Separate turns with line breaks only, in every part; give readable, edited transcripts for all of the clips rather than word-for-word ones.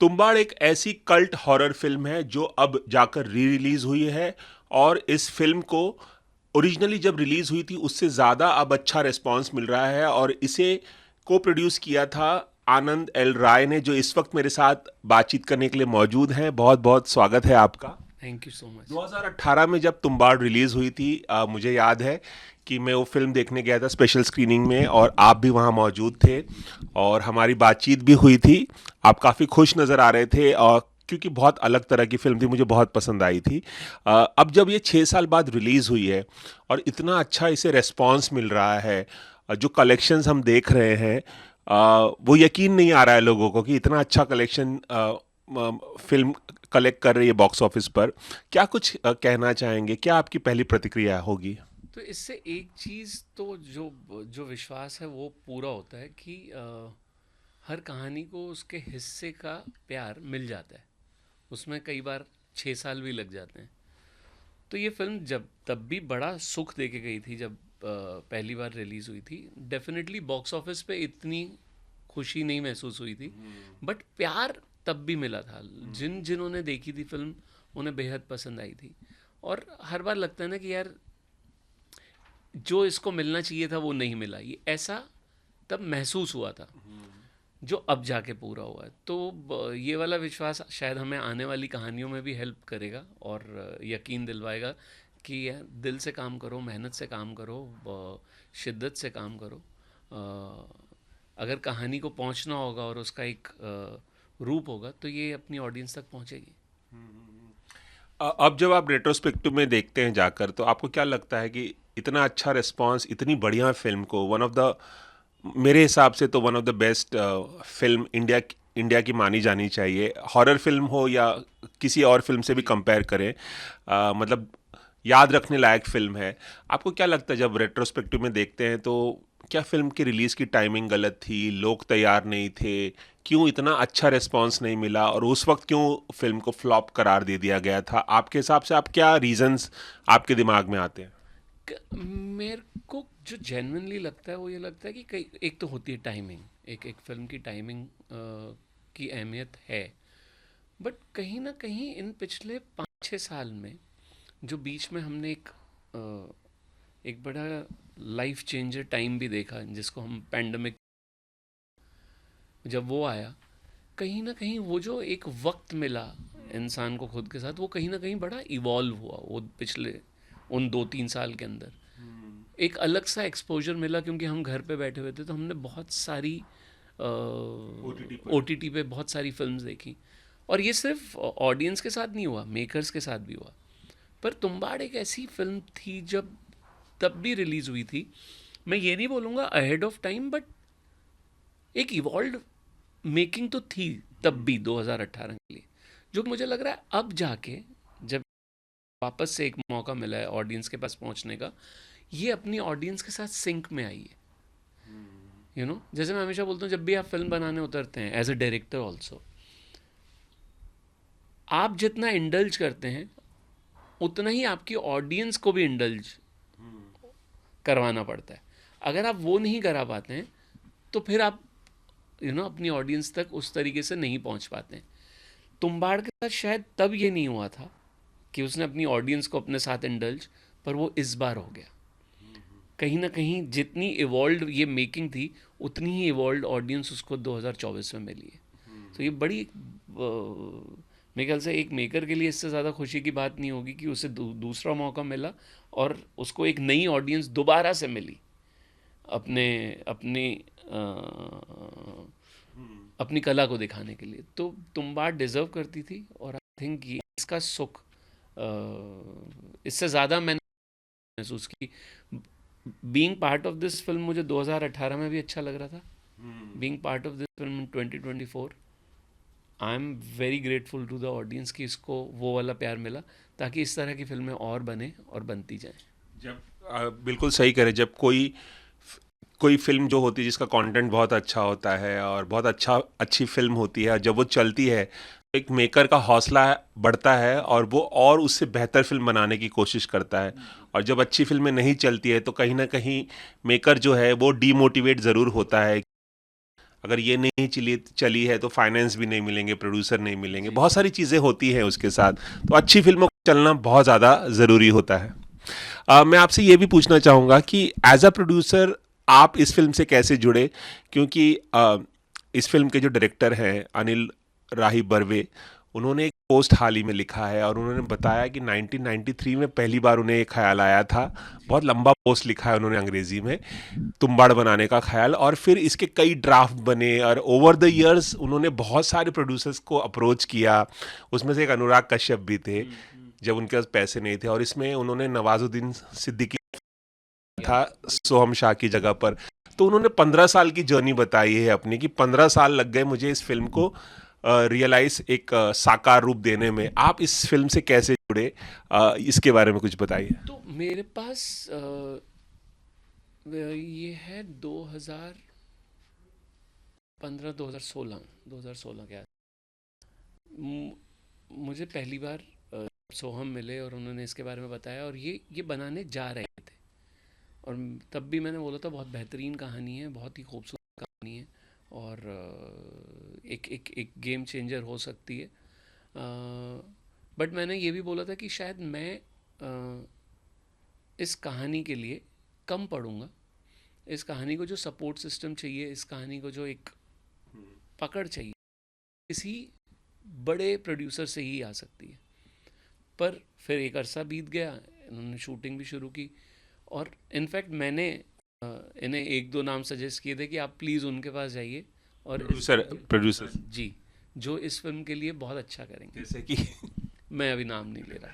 तुम्बाड़ एक ऐसी cult horror film है जो अब जाकर री रिलीज हुई है। और इस फिल्म को ओरिजिनली जब रिलीज हुई थी उससे ज़्यादा अब अच्छा रिस्पांस मिल रहा है। और इसे को प्रोड्यूस किया था आनंद एल राय ने, जो इस वक्त मेरे साथ बातचीत करने के लिए मौजूद हैं। बहुत बहुत स्वागत है आपका।
Thank you so much.
2018 में जब तुम्बाड़ रिलीज हुई थी, मुझे याद है कि मैं वो फिल्म देखने गया था स्पेशल स्क्रीनिंग में, और आप भी वहाँ मौजूद थे और हमारी बातचीत भी हुई थी। आप काफ़ी खुश नज़र आ रहे थे, और क्योंकि बहुत अलग तरह की फिल्म थी, मुझे बहुत पसंद आई थी। अब जब ये 6 साल बाद रिलीज़ हुई है और इतना अच्छा इसे रेस्पॉन्स मिल रहा है, जो कलेक्शंस हम देख रहे हैं, वो यकीन नहीं आ रहा है लोगों को कि इतना अच्छा कलेक्शन फिल्म कलेक्ट कर रही है बॉक्स ऑफिस पर। क्या कुछ कहना चाहेंगे? क्या आपकी पहली प्रतिक्रिया होगी?
तो इससे एक चीज़ तो जो जो विश्वास है वो पूरा होता है कि हर कहानी को उसके हिस्से का प्यार मिल जाता है। उसमें कई बार 6 साल भी लग जाते हैं। तो ये फिल्म जब तब भी बड़ा सुख दे के गई थी जब पहली बार रिलीज़ हुई थी। डेफिनेटली बॉक्स ऑफिस पे इतनी खुशी नहीं महसूस हुई थी, बट प्यार तब भी मिला था। जिन्होंने देखी थी फिल्म उन्हें बेहद पसंद आई थी। और हर बार लगता है ना कि यार जो इसको मिलना चाहिए था वो नहीं मिला, ये ऐसा तब महसूस हुआ था जो अब जाके पूरा हुआ है। तो ये वाला विश्वास शायद हमें आने वाली कहानियों में भी हेल्प करेगा और यकीन दिलवाएगा कि दिल से काम करो, मेहनत से काम करो, शिद्दत से काम करो। अगर कहानी को पहुंचना होगा और उसका एक रूप होगा तो ये अपनी ऑडियंस तक पहुंचेगी।
अब जब आप रेट्रोस्पेक्टिव में देखते हैं जाकर, तो आपको क्या लगता है कि इतना अच्छा रिस्पांस इतनी बढ़िया फिल्म को, वन ऑफ द, मेरे हिसाब से तो one of the best film India की मानी जानी चाहिए, हॉरर फिल्म हो या किसी और फिल्म से भी कंपेयर करें, मतलब याद रखने लायक फिल्म है। आपको क्या लगता है जब रेट्रोस्पेक्टिव में देखते हैं, तो क्या फिल्म की रिलीज़ की टाइमिंग गलत थी, लोग तैयार नहीं थे, क्यों इतना अच्छा रिस्पांस नहीं मिला, और उस वक्त क्यों फिल्म को फ्लॉप करार दे दिया गया था? आपके हिसाब से आप क्या रीजंस आपके दिमाग में आते हैं?
मेरे को जो जेन्युइनली लगता है वो ये लगता है कि कई एक तो होती है टाइमिंग, एक एक फिल्म की टाइमिंग की अहमियत है। बट कहीं ना कहीं इन पिछले 5-6 साल में जो बीच में हमने एक बड़ा लाइफ चेंजर टाइम भी देखा जिसको हम पैंडमिक, जब वो आया, कहीं ना कहीं वो जो एक वक्त मिला इंसान को खुद के साथ, वो कहीं ना कहीं बड़ा इवॉल्व हुआ वो पिछले उन 2-3 साल के अंदर। एक अलग सा एक्सपोजर मिला क्योंकि हम घर पे बैठे हुए थे, तो हमने बहुत सारी
ओटीटी
ओ
पर।
टी टी पे बहुत सारी फिल्म्स देखी। और ये सिर्फ ऑडियंस के साथ नहीं हुआ, मेकर्स के साथ भी हुआ। पर तुम्बाड़ एक ऐसी फिल्म थी जब तब भी रिलीज़ हुई थी, मैं ये नहीं बोलूँगा अहेड ऑफ टाइम, बट एक इवॉल्व मेकिंग तो थी तब भी 2018 के लिए। जो मुझे लग रहा है अब जाके जब वापस से एक मौका मिला है ऑडियंस के पास पहुंचने का, ये अपनी ऑडियंस के साथ सिंक में आई है। जैसे मैं हमेशा बोलता हूँ, जब भी आप फिल्म बनाने उतरते हैं एज अ डायरेक्टर ऑल्सो, आप जितना इंडल्ज करते हैं उतना ही आपकी ऑडियंस को भी इंडल्ज करवाना पड़ता है। अगर आप वो नहीं करा पाते हैं तो फिर आप अपनी ऑडियंस तक उस तरीके से नहीं पहुंच पाते हैं। तुम्बाड़ के साथ शायद तब ये नहीं हुआ था कि उसने अपनी ऑडियंस को अपने साथ इंडल्ज, पर वो इस बार हो गया। कहीं ना कहीं जितनी इवॉल्व ये मेकिंग थी उतनी ही इवॉल्व ऑडियंस उसको 2024 में मिली है। तो ये बड़ी मेरे ख्याल से एक मेकर के लिए इससे ज़्यादा खुशी की बात नहीं होगी कि उसे दूसरा मौका मिला और उसको एक नई ऑडियंस दोबारा से मिली अपने अपनी अपनी कला को दिखाने के लिए। तो तुम बात डिज़र्व करती थी, और आई थिंक ये इसका सुख इससे ज़्यादा मैंने महसूस की। Being part of this film मुझे 2018 में भी अच्छा लग रहा था, being part of this film in 2024 I am very grateful to the audience कि इसको वो वाला प्यार मिला, ताकि इस तरह की फिल्में और बने और बनती जाएं।
जब बिल्कुल सही करें, जब कोई कोई फिल्म जो होती है जिसका कंटेंट बहुत अच्छा होता है और बहुत अच्छी फिल्म होती है, जब वो चलती है तो एक मेकर का हौसला बढ़ता है और वो और उससे बेहतर फिल्म बनाने की कोशिश करता है। और जब अच्छी फिल्में नहीं चलती है तो कहीं ना कहीं मेकर जो है वो डीमोटिवेट ज़रूर होता है। अगर ये नहीं चली चली है तो फाइनेंस भी नहीं मिलेंगे, प्रोड्यूसर नहीं मिलेंगे,
जी
बहुत सारी चीज़ें होती हैं उसके साथ। तो अच्छी फिल्मों को चलना बहुत ज़्यादा ज़रूरी होता है। मैं आपसे ये भी पूछना चाहूँगा कि एज अ प्रोड्यूसर आप इस फिल्म से कैसे जुड़े, क्योंकि इस फिल्म के जो डायरेक्टर हैं अनिल राही बर्वे, उन्होंने एक पोस्ट हाल ही में लिखा है और उन्होंने बताया कि 1993 में पहली बार उन्हें एक ख्याल आया था।
जी
बहुत लंबा पोस्ट लिखा है उन्होंने अंग्रेजी में, तुम्बाड़ बनाने का ख्याल, और फिर इसके कई ड्राफ्ट बने और ओवर द इयर्स उन्होंने बहुत सारे प्रोड्यूसर्स को अप्रोच किया। उसमें से एक अनुराग कश्यप भी थे
हम्म।
जब उनके पास पैसे नहीं थे, और इसमें उन्होंने नवाजुद्दीन सिद्दीकी
या
था सोहम शाह की जगह पर। तो उन्होंने 15 साल की जर्नी बताई है अपनी, कि 15 साल लग गए मुझे इस फिल्म को रियलाइज एक साकार रूप देने में। आप इस फिल्म से कैसे जुड़े, इसके बारे में कुछ बताइए।
तो मेरे पास ये है 2015 2016 2016 के मुझे पहली बार सोहम मिले और उन्होंने इसके बारे में बताया और ये बनाने जा रहे थे। और तब भी मैंने बोला था बहुत बेहतरीन कहानी है, बहुत ही खूबसूरत कहानी है और एक एक एक गेम चेंजर हो सकती है। बट मैंने ये भी बोला था कि शायद मैं इस कहानी के लिए कम पढ़ूंगा। इस कहानी को जो सपोर्ट सिस्टम चाहिए, इस कहानी को जो एक पकड़ चाहिए, किसी बड़े प्रोड्यूसर से ही आ सकती है। पर फिर एक अरसा बीत गया, इन्होंने शूटिंग भी शुरू की और इनफैक्ट मैंने इन्हें एक दो नाम सजेस्ट किए थे कि आप प्लीज़ उनके पास जाइए और इस
प्रोड्यूसर प्रोड्यूसर
जी, जो इस फिल्म के लिए बहुत अच्छा करेंगे।
जैसे कि
मैं अभी नाम नहीं ले रहा।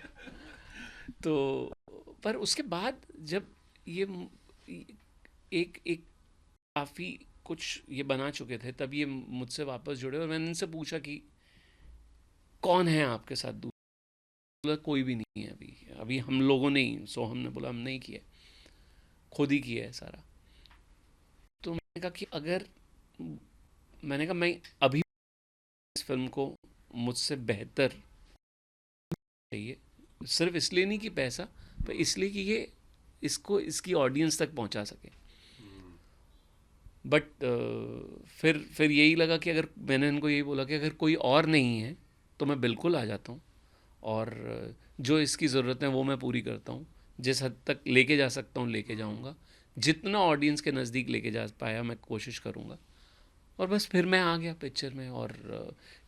तो पर उसके बाद जब ये एक एक काफ़ी कुछ ये बना चुके थे, तब ये मुझसे वापस जुड़े और मैंने इनसे पूछा कि कौन है आपके साथ दूसरा? बोला कोई भी नहीं है अभी, अभी हम लोगों ने ही, सोहम ने बोला हम नहीं किया, खुद ही किया है सारा। तो मैंने कहा कि अगर, मैंने कहा मैं अभी इस फिल्म को मुझसे बेहतर चाहिए, सिर्फ इसलिए नहीं कि पैसा, पर इसलिए कि ये इसको इसकी ऑडियंस तक पहुंचा सके। बट फिर यही लगा कि अगर, मैंने इनको यही बोला कि अगर कोई और नहीं है तो मैं बिल्कुल आ जाता हूँ और जो इसकी ज़रूरत है वो मैं पूरी करता हूँ। जिस हद तक लेके जा सकता हूँ लेके जाऊँगा, जितना ऑडियंस के नज़दीक लेके जा पाया मैं कोशिश करूँगा। और बस फिर मैं आ गया पिक्चर में और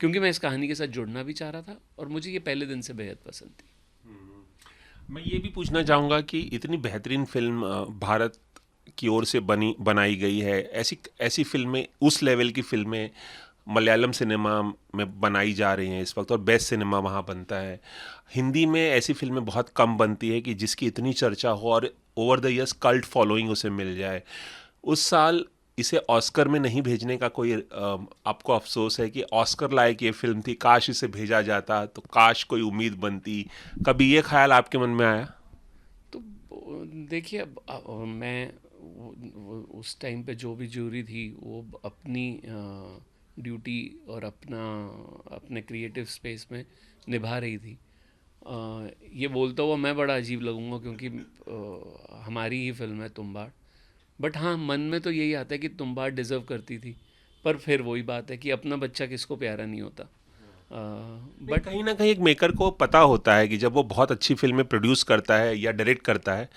क्योंकि मैं इस कहानी के साथ जुड़ना भी चाह रहा था और मुझे ये पहले दिन से बेहद पसंद थी।
मैं ये भी पूछना चाहूँगा कि इतनी बेहतरीन फिल्म भारत की ओर से बनाई गई है, ऐसी ऐसी फिल्में, उस लेवल की फिल्में मलयालम सिनेमा में बनाई जा रही हैं इस वक्त, और बेस्ट सिनेमा वहाँ बनता है। हिंदी में ऐसी फिल्में बहुत कम बनती है कि जिसकी इतनी चर्चा हो और over the years cult following उसे मिल जाए। उस साल इसे ऑस्कर में नहीं भेजने का कोई आपको अफसोस है कि ऑस्कर लायक ये फिल्म थी, काश इसे भेजा जाता, तो काश कोई उम्मीद बनती, कभी ये ख्याल आपके मन में आया?
तो देखिए अब मैं उस टाइम पे जो भी जूरी थी वो अपनी ड्यूटी और अपना अपने क्रिएटिव स्पेस में निभा रही थी। ये बोलता हुआ मैं बड़ा अजीब लगूंगा क्योंकि हमारी ही फिल्म है तुम्बाड़। बट हाँ, मन में तो यही आता है कि तुम्बाड़ डिज़र्व करती थी। पर फिर वही बात है कि अपना बच्चा किसको प्यारा नहीं होता।
नहीं,
बट
कहीं ना कहीं एक मेकर को पता होता है कि जब वो बहुत अच्छी फिल्में प्रोड्यूस करता है या डायरेक्ट करता है,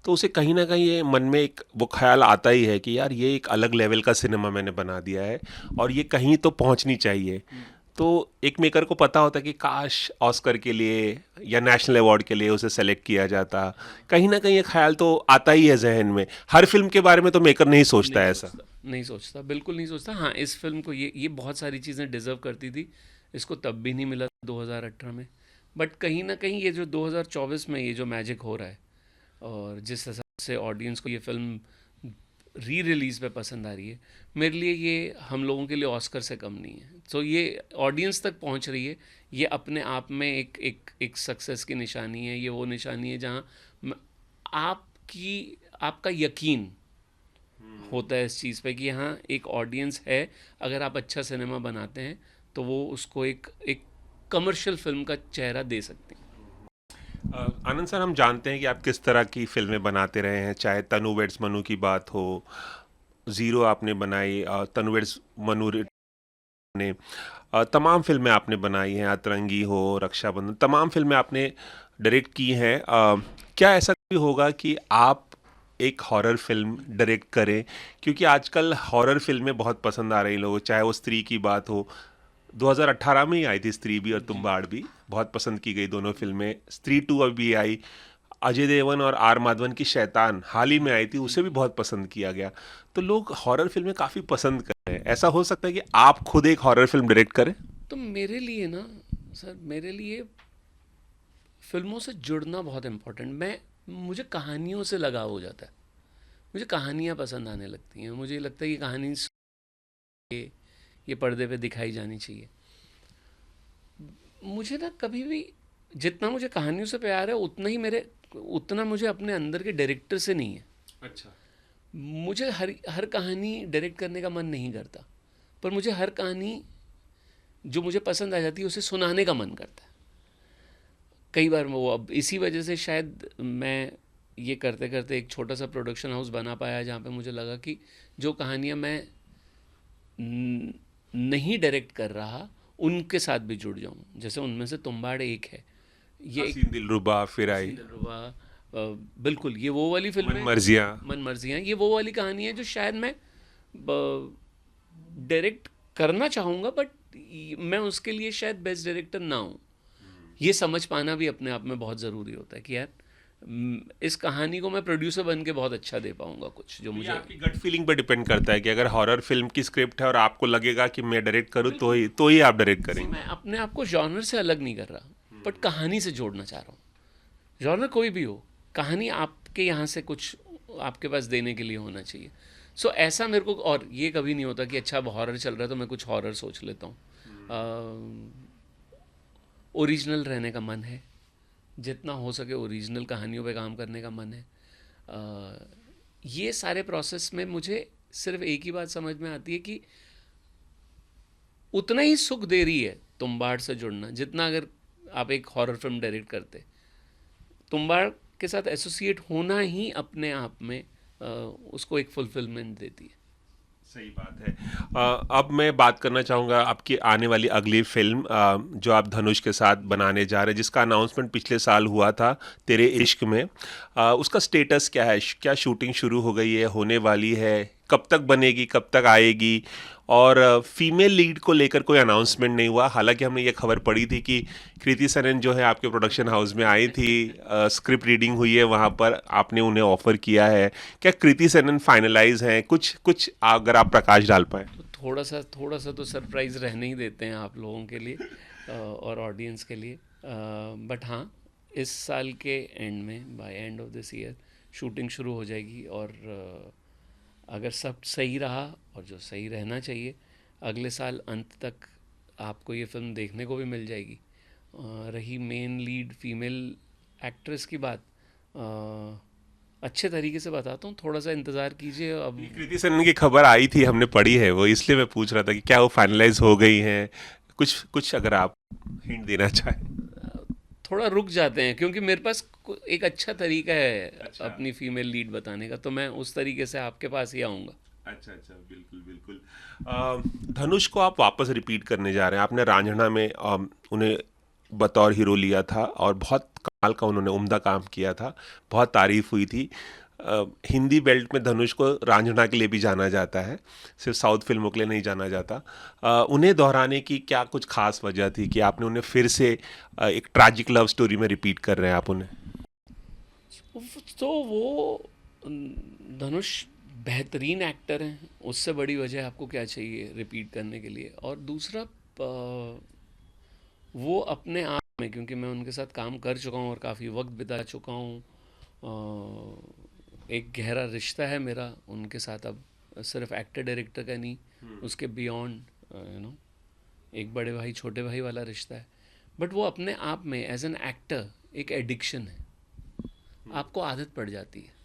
तो उसे कहीं ना कहीं ये मन में एक वो ख्याल आता ही है कि यार ये एक अलग लेवल का सिनेमा मैंने बना दिया है और ये कहीं तो पहुंचनी चाहिए। तो एक मेकर को पता होता है कि काश ऑस्कर के लिए या नेशनल अवार्ड के लिए उसे सेलेक्ट किया जाता। कहीं ना कहीं ये ख्याल तो आता ही है जहन में। हर फिल्म के बारे में तो मेकर नहीं सोचता
नहीं
है ऐसा।
सोचता, नहीं सोचता, बिल्कुल नहीं सोचता। हाँ, इस फिल्म को ये बहुत सारी चीज़ें डिज़र्व करती थी। इसको तब भी नहीं मिला 2018 में। बट कहीं ना कहीं ये जो 2024 में ये जो मैजिक हो रहा है और जिस हिसाब से ऑडियंस को ये फिल्म री रिलीज़ पे पसंद आ रही है, मेरे लिए ये हम लोगों के लिए ऑस्कर से कम नहीं है। तो ये ऑडियंस तक पहुंच रही है, ये अपने आप में एक सक्सेस की निशानी है। ये वो निशानी है जहाँ आपकी आपका यकीन होता है इस चीज़ पे कि हाँ, एक ऑडियंस है। अगर आप अच्छा सिनेमा बनाते हैं तो वो उसको एक एक कमर्शियल फिल्म का चेहरा दे सकते हैं।
आनंद सर, हम जानते हैं कि आप किस तरह की फिल्में बनाते रहे हैं, चाहे तनु वेड्स मनु की बात हो, ज़ीरो आपने बनाई, तनवीर मनूर ने तमाम फिल्में आपने बनाई हैं, अतरंगी हो, रक्षाबंधन, तमाम फिल्में आपने डायरेक्ट की हैं। क्या ऐसा कभी होगा कि आप एक हॉरर फिल्म डायरेक्ट करें? क्योंकि आजकल हॉरर फिल्में बहुत पसंद आ रही हैं लोगों को, चाहे वो स्त्री की बात हो। 2018 में ही आई थी स्त्री भी और
जी।
तुम्बाड़ भी, बहुत पसंद की गई दोनों फिल्में। स्त्री टू अभी आई, अजय देवगन और आर माधवन की शैतान हाल ही में आई थी,
जी।
उसे भी बहुत पसंद किया गया। तो लोग हॉरर फिल्में काफ़ी पसंद कर रहे हैं। ऐसा हो सकता है कि आप खुद एक हॉरर फिल्म डायरेक्ट करें?
तो मेरे लिए ना, सर, मेरे लिए फिल्मों से जुड़ना बहुत इम्पोर्टेंट। मुझे कहानियों से लगाव हो जाता है। मुझे कहानियाँ पसंद आने लगती हैं। मुझे लगता है कि कहानी ये पर्दे पे दिखाई जानी चाहिए। मुझे ना कभी भी, जितना मुझे कहानियों से प्यार है उतना मुझे अपने अंदर के डायरेक्टर से नहीं है।
अच्छा।
मुझे हर हर कहानी डायरेक्ट करने का मन नहीं करता, पर मुझे हर कहानी जो मुझे पसंद आ जाती है उसे सुनाने का मन करता है। कई बार वो, अब इसी वजह से शायद मैं ये करते करते एक छोटा सा प्रोडक्शन हाउस बना पाया, जहाँ पे मुझे लगा कि जो कहानियाँ मैं नहीं डायरेक्ट कर रहा उनके साथ भी जुड़ जाऊँ। जैसे उनमें से तुम्बाड़ एक है। ये एक
हसीन दिलरुबा फिर आई,
हसीन दिलरुबा, बिल्कुल ये वो वाली फिल्म
मन
है।
मर्जियाँ।
मन मर्जियाँ, ये वो वाली कहानी है जो शायद मैं डायरेक्ट करना चाहूँगा, बट मैं उसके लिए शायद बेस्ट डायरेक्टर ना हूँ। ये समझ पाना भी अपने आप में बहुत ज़रूरी होता है कि यार, इस कहानी को मैं प्रोड्यूसर बन के बहुत अच्छा दे पाऊँगा कुछ जो
तो ये
मुझे।
आपकी गट फीलिंग पर डिपेंड करता है कि अगर हॉरर फिल्म की स्क्रिप्ट है और आपको लगेगा कि मैं डायरेक्ट करूँ
बिल्कुल।
तो ही आप डायरेक्ट
सी,
करेंगे।
मैं अपने आप को जॉनर से अलग नहीं कर रहा, बट कहानी से जोड़ना चाह रहा हूँ। जॉनर कोई भी हो, कहानी आपके यहाँ से कुछ आपके पास देने के लिए होना चाहिए। सो ऐसा मेरे को, और ये कभी नहीं होता कि अच्छा अब हॉरर चल रहा है तो मैं कुछ हॉरर सोच लेता हूँ। ओरिजिनल रहने का मन है, जितना हो सके ओरिजिनल कहानियों पे काम करने का मन है। ये सारे प्रोसेस में मुझे सिर्फ एक ही बात समझ में आती है कि उतना ही सुख दे रही है तुम्बाड़ से जुड़ना, जितना अगर आप एक हॉरर फिल्म डायरेक्ट करते। तुम्बाड़ के साथ एसोसिएट होना ही अपने आप में उसको एक फुलफिलमेंट देती है।
सही बात है। अब मैं बात करना चाहूँगा आपकी आने वाली अगली फिल्म, जो आप धनुष के साथ बनाने जा रहे हैं, जिसका अनाउंसमेंट पिछले साल हुआ था, तेरे इश्क में। उसका स्टेटस क्या है? क्या शूटिंग शुरू हो गई है, होने वाली है, कब तक बनेगी, कब तक आएगी? और फीमेल लीड को लेकर कोई अनाउंसमेंट नहीं हुआ। हालांकि हमने ये खबर पढ़ी थी कि कृति सनन जो है आपके प्रोडक्शन हाउस में आई थी, स्क्रिप्ट रीडिंग हुई है वहाँ पर, आपने उन्हें ऑफर किया है। क्या कृति सनन फाइनलाइज हैं? कुछ कुछ अगर आप प्रकाश डाल पाए।
तो थोड़ा सा तो सरप्राइज़ रहने ही देते हैं आप लोगों के लिए, और ऑडियंस के लिए। बट हाँ, इस साल के एंड में, by end of this year shooting शुरू हो जाएगी। और अगर सब सही रहा, और जो सही रहना चाहिए, अगले साल अंत तक आपको ये फिल्म देखने को भी मिल जाएगी। रही मेन लीड फीमेल एक्ट्रेस की बात, अच्छे तरीके से बताता हूँ, थोड़ा सा इंतज़ार कीजिए अब।
ये कृति सेनन की खबर आई थी, हमने पढ़ी है वो, इसलिए मैं पूछ रहा था कि क्या वो फाइनलाइज हो गई हैं? कुछ कुछ अगर आप हिंट देना चाहें।
थोड़ा रुक जाते हैं, क्योंकि मेरे पास एक अच्छा तरीका है
अच्छा।
अपनी फीमेल लीड बताने का, तो मैं उस तरीके से आपके पास ही आऊँगा।
अच्छा अच्छा, बिल्कुल बिल्कुल। धनुष को आप वापस रिपीट करने जा रहे हैं। आपने रांझना में उन्हें बतौर हीरो लिया था और बहुत कमाल का उन्होंने उम्दा काम किया था, बहुत तारीफ हुई थी। हिंदी बेल्ट में धनुष को रांझना के लिए भी जाना जाता है, सिर्फ साउथ फिल्मों के लिए नहीं जाना जाता। उन्हें दोहराने की क्या कुछ खास वजह थी कि आपने उन्हें फिर से एक ट्रैजिक लव स्टोरी में रिपीट कर रहे हैं आप उन्हें?
तो वो धनुष बेहतरीन एक्टर हैं, उससे बड़ी वजह आपको क्या चाहिए रिपीट करने के लिए। और दूसरा, वो अपने आप में, क्योंकि मैं उनके साथ काम कर चुका हूँ और काफ़ी वक्त बिता चुका हूँ, एक गहरा रिश्ता है मेरा उनके साथ। अब सिर्फ एक्टर डायरेक्टर का नहीं, उसके बियॉन्ड, एक बड़े भाई छोटे भाई वाला रिश्ता है। बट वो अपने आप में एज एन एक्टर एक एडिक्शन है, आपको आदत पड़ जाती है।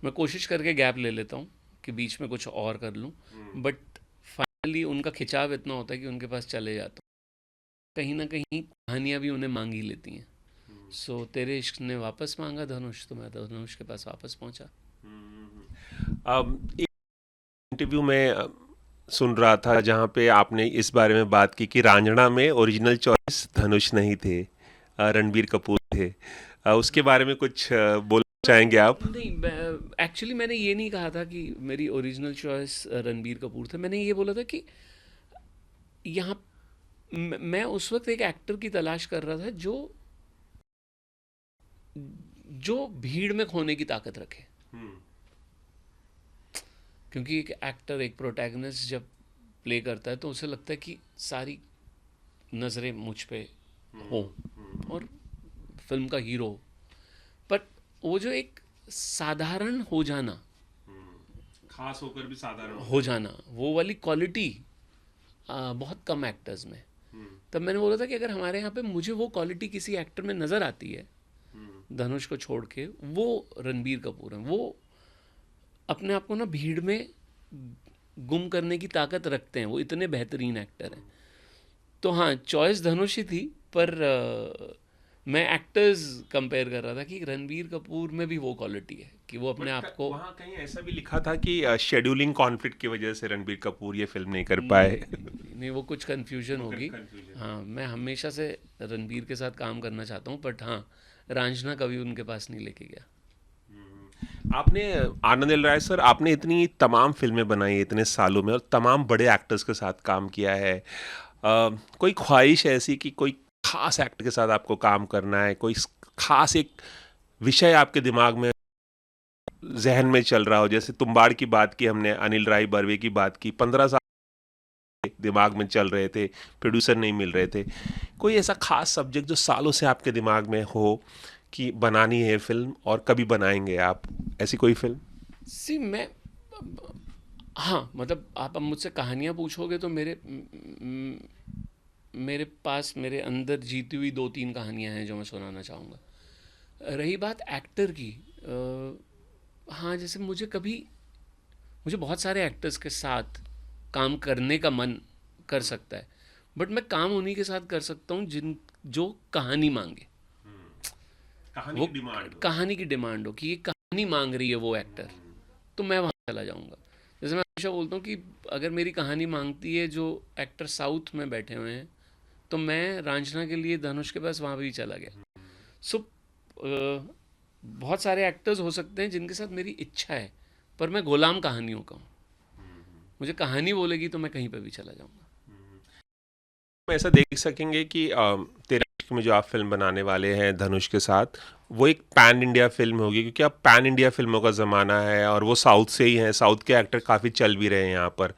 मैं कोशिश करके गैप ले लेता हूँ कि बीच में कुछ और कर लूँ, बट फाइनली उनका खिंचाव इतना होता है कि उनके पास चले जाता हूँ। कहीं ना कहीं कहानियाँ भी उन्हें मांग ही लेती हैं। सो तेरे इश्क ने वापस मांगा धनुष, तो मैं धनुष के पास वापस पहुँचा।
एक इंटरव्यू में सुन रहा था जहाँ पे आपने इस बारे में बात की कि रांझणा में ओरिजिनल चॉइस धनुष नहीं थे, रणबीर कपूर थे। उसके बारे में कुछ बोलना चाहेंगे आप?
नहीं, एक्चुअली मैंने ये नहीं कहा था कि मेरी ओरिजिनल चॉइस रणबीर कपूर थे। मैंने ये बोला था कि यहाँ मैं उस वक्त एक एक्टर की तलाश कर रहा था जो जो भीड़ में खोने की ताकत रखे। क्योंकि एक एक्टर, एक प्रोटैगनिस्ट जब प्ले करता है तो उसे लगता है कि सारी नज़रें मुझ पे हों और फिल्म का हीरो हो। बट वो जो एक साधारण हो जाना,
खास होकर भी साधारण
हो
होकर।
जाना, वो वाली क्वालिटी बहुत कम एक्टर्स में। तब मैंने बोला था कि अगर हमारे यहाँ पे मुझे वो क्वालिटी किसी एक्टर में नज़र आती है, धनुष को छोड़ के, वो रणबीर कपूर हैं। वो अपने आप को ना भीड़ में गुम करने की ताकत रखते हैं, वो इतने बेहतरीन एक्टर हैं। तो हाँ, चॉइस धनुष ही थी, पर मैं एक्टर्स कंपेयर कर रहा था कि रणबीर कपूर में भी वो क्वालिटी है कि वो अपने आप
बट
को।
वहाँ कहीं ऐसा भी लिखा था कि शेड्यूलिंग कॉन्फ्लिक्ट की वजह से रणबीर कपूर ये फिल्म नहीं कर
नहीं
पाए।
नहीं नहीं नहीं, वो कुछ कन्फ्यूजन
वो
होगी।
कंफ्यूजन।
हाँ, मैं हमेशा से रणबीर के साथ काम करना चाहता हूँ, बट हाँ, रांझना कभी उनके पास नहीं लेके गया।
आपने, आनंद एल राय सर, आपने इतनी तमाम फिल्में बनाई इतने सालों में और तमाम बड़े एक्टर्स के साथ काम किया है। कोई ख्वाहिश ऐसी कि कोई खास एक्टर के साथ आपको काम करना है, कोई खास एक विषय आपके दिमाग में, जहन में चल रहा हो? जैसे तुम्बाड़ की बात की हमने, अनिल राय बर्वे की बात की, 15 साल दिमाग में चल रहे थे, प्रोड्यूसर नहीं मिल रहे थे। कोई ऐसा खास सब्जेक्ट जो सालों से आपके दिमाग में हो कि बनानी है फिल्म और कभी बनाएंगे आप, ऐसी कोई फिल्म?
सी मैं हाँ, मतलब आप अब मुझसे कहानियाँ पूछोगे तो मेरे पास, मेरे अंदर जीती हुई दो तीन कहानियाँ हैं जो मैं सुनाना चाहूँगा। रही बात एक्टर की, हाँ, जैसे मुझे बहुत सारे एक्टर्स के साथ काम करने का मन कर सकता है, बट मैं काम उन्हीं के साथ कर सकता हूँ जिन जो कहानी मांगे।
कहानी
वो
की डिमांड हो।
कहानी की डिमांड हो कि ये कहानी मांग रही है वो एक्टर, तो मैं वहाँ चला जाऊँगा। जैसे मैं हमेशा बोलता हूँ कि अगर मेरी कहानी मांगती है जो एक्टर साउथ में बैठे हुए हैं, तो मैं रांझना के लिए धनुष के पास वहाँ भी चला गया। सो बहुत सारे एक्टर्स हो सकते हैं जिनके साथ मेरी इच्छा है, पर मैं गुलाम कहानियों का हूँ। मुझे कहानी बोलेगी तो मैं कहीं पर भी चला जाऊँगा।
हम ऐसा देख सकेंगे कि तेरे इश्क में जो आप फिल्म बनाने वाले हैं धनुष के साथ, वो एक पैन इंडिया फिल्म होगी, क्योंकि अब पैन इंडिया फिल्मों का ज़माना है और वो साउथ से ही हैं, साउथ के एक्टर काफ़ी चल भी रहे हैं यहाँ पर।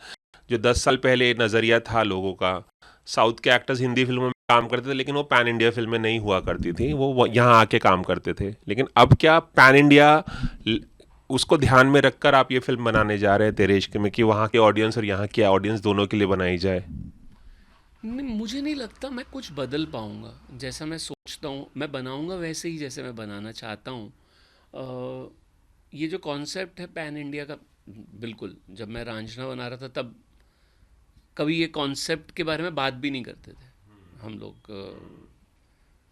जो 10 साल पहले नज़रिया था लोगों का, साउथ के एक्टर्स हिंदी फिल्मों में काम करते थे लेकिन वो पैन इंडिया फिल्में नहीं हुआ करती थी, वो यहाँ आके काम करते थे। लेकिन अब क्या पैन इंडिया, उसको ध्यान में रखकर आप ये फिल्म बनाने जा रहे हैं तेरे इश्क में, कि वहाँ के ऑडियंस और यहाँ की ऑडियंस दोनों के लिए बनाई जाए?
नहीं, मुझे नहीं लगता मैं कुछ बदल पाऊँगा। जैसा मैं सोचता हूँ मैं बनाऊँगा वैसे ही जैसे मैं बनाना चाहता हूँ। ये जो कॉन्सेप्ट है पैन इंडिया का, बिल्कुल, जब मैं रांझना बना रहा था तब कभी ये कॉन्सेप्ट के बारे में बात भी नहीं करते थे हम लोग।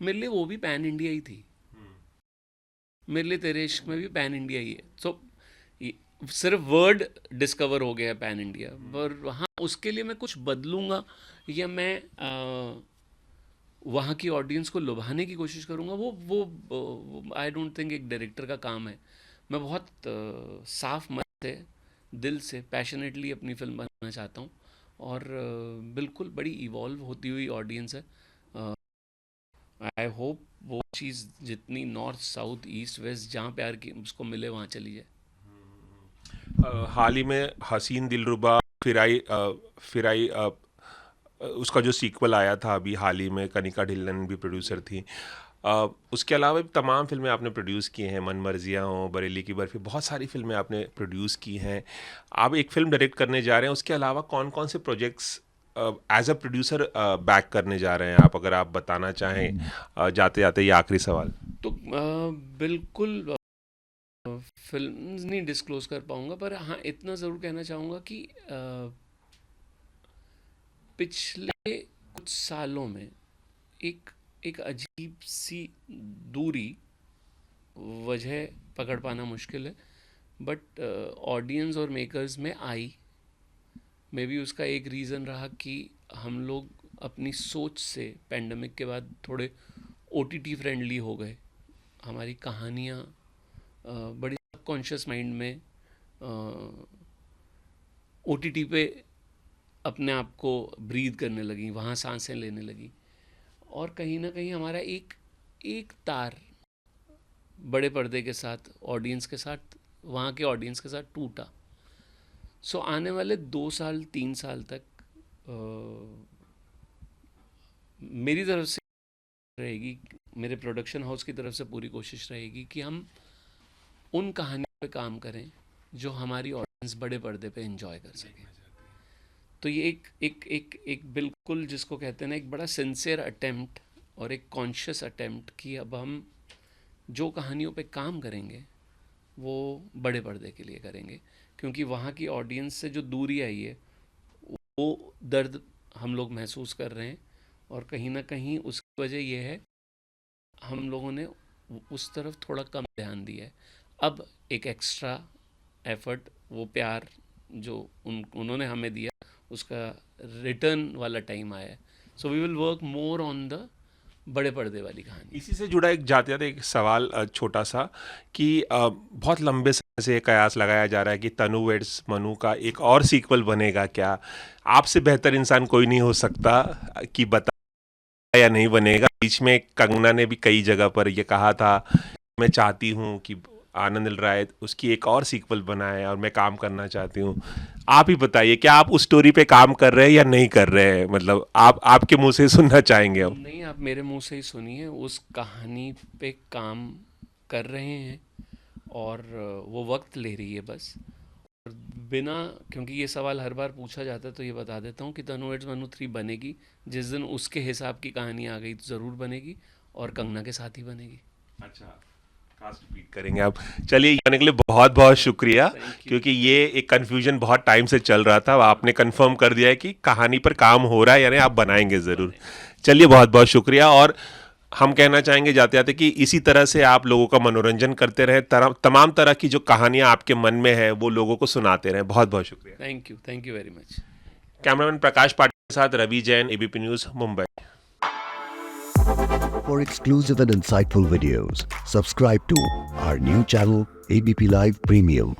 मेरे लिए वो भी पैन इंडिया ही थी। मेरे लिए तेरे इश्क में भी पैन इंडिया ही है। सो सिर्फ वर्ड डिस्कवर हो गया है पैन इंडिया, पर हाँ, उसके लिए मैं कुछ बदलूंगा या मैं वहाँ की ऑडियंस को लुभाने की कोशिश करूँगा, वो आई डोंट थिंक एक डायरेक्टर का काम है। मैं बहुत साफ मन से, दिल से, पैशनेटली अपनी फिल्म बनाना चाहता हूँ, और बिल्कुल बड़ी इवॉल्व होती हुई ऑडियंस है। आई होप वो चीज़ जितनी नॉर्थ साउथ ईस्ट वेस्ट जहाँ प्यार की उसको मिले वहाँ चली जाए।
हाल ही में हसीन दिलरुबा, फिराई फिराई उसका जो सीक्वल आया था अभी हाल ही में, कनिका ढिल्लन भी प्रोड्यूसर थी। उसके अलावा भी तमाम फिल्में आपने प्रोड्यूस की हैं, मन मर्जियाँ हों, बरेली की बर्फी, बहुत सारी फिल्में आपने प्रोड्यूस की हैं। आप एक फिल्म डायरेक्ट करने जा रहे हैं, उसके अलावा कौन कौन से projects as a producer back करने जा रहे हैं आप, अगर आप बताना चाहें जाते जाते, ये आखिरी सवाल।
तो बिल्कुल फिल्म नहीं डिस्क्लोज कर पाऊँगा, पर हाँ, इतना ज़रूर कहना चाहूँगा कि पिछले कुछ सालों में एक एक अजीब सी दूरी, वजह पकड़ पाना मुश्किल है, बट ऑडियंस और मेकर्स में आई, मे बी उसका एक रीज़न रहा कि हम लोग अपनी सोच से पेंडेमिक के बाद थोड़े OTT फ्रेंडली हो गए। हमारी कहानियाँ बड़ी सबकॉन्शियस माइंड में OTT पे अपने आप को ब्रीथ करने लगी, वहाँ सांसें लेने लगी, और कहीं ना कहीं हमारा एक एक तार बड़े पर्दे के साथ ऑडियंस के साथ, वहाँ के ऑडियंस के साथ टूटा। सो आने वाले 2 साल 3 साल तक मेरी तरफ से रहेगी, मेरे प्रोडक्शन हाउस की तरफ से पूरी कोशिश रहेगी कि हम उन कहानियों पे काम करें जो हमारी ऑडियंस बड़े पर्दे पे एंजॉय कर सके। तो ये एक बिल्कुल जिसको कहते हैं ना, एक बड़ा सिंसियर अटेम्प्ट और एक कॉन्शियस अटेम्प्ट कि अब हम जो कहानियों पे काम करेंगे वो बड़े पर्दे के लिए करेंगे, क्योंकि वहाँ की ऑडियंस से जो दूरी आई है वो दर्द हम लोग महसूस कर रहे हैं, और कहीं ना कहीं उसकी वजह ये है हम लोगों ने उस तरफ थोड़ा कम ध्यान दिया है। अब एक एक्स्ट्रा एफर्ट, वो प्यार जो उन्होंने हमें दिया, उसका रिटर्न वाला टाइम आया है। So we will work more on the बड़े पर्दे वाली कहानी।
इसी से जुड़ा एक जाते जाते एक सवाल छोटा सा कि बहुत लंबे समय से कयास लगाया जा रहा है कि तनु वेड्स मनु का एक और सीक्वल बनेगा क्या? आपसे बेहतर इंसान कोई नहीं हो सकता कि बता या नहीं बनेगा। बीच में कंगना ने भी कई जगह पर ये कहा था, मैं चाहती हूँ कि आनंद राय उसकी एक और सीक्वल बनाए और मैं काम करना चाहती हूँ। आप ही बताइए, क्या आप उस स्टोरी पे काम कर रहे हैं या नहीं कर रहे हैं? मतलब आप आपके मुंह से सुनना चाहेंगे हम।
नहीं, आप मेरे मुंह से ही सुनिए, उस कहानी पे काम कर रहे हैं और वो वक्त ले रही है बस। और बिना, क्योंकि ये सवाल हर बार पूछा जाता है तो ये बता देता हूँ कि तनु एड्स मनु 3 बनेगी। जिस दिन उसके हिसाब की कहानी आ गई तो ज़रूर बनेगी, और कंगना के साथ ही बनेगी।
अच्छा, कास्ट रिपीट करेंगे आप। चलिए, ये आने के लिए बहुत बहुत शुक्रिया,
थैंक यू।
क्योंकि ये एक कन्फ्यूजन बहुत टाइम से चल रहा था। आपने कंफर्म कर दिया है कि कहानी पर काम हो रहा है, यानी आप बनाएंगे ज़रूर। चलिए, बहुत बहुत शुक्रिया। और हम कहना चाहेंगे जाते जाते कि इसी तरह से आप लोगों का मनोरंजन करते रहें, तमाम तरह की जो कहानियां आपके मन में है वो लोगों को सुनाते रहें। बहुत बहुत शुक्रिया।
Thank you very much.
Cameraman Prakash Patil के साथ Ravi Jain, ABP news, Mumbai.
For exclusive and insightful videos, subscribe to our new channel ABP Live Premium.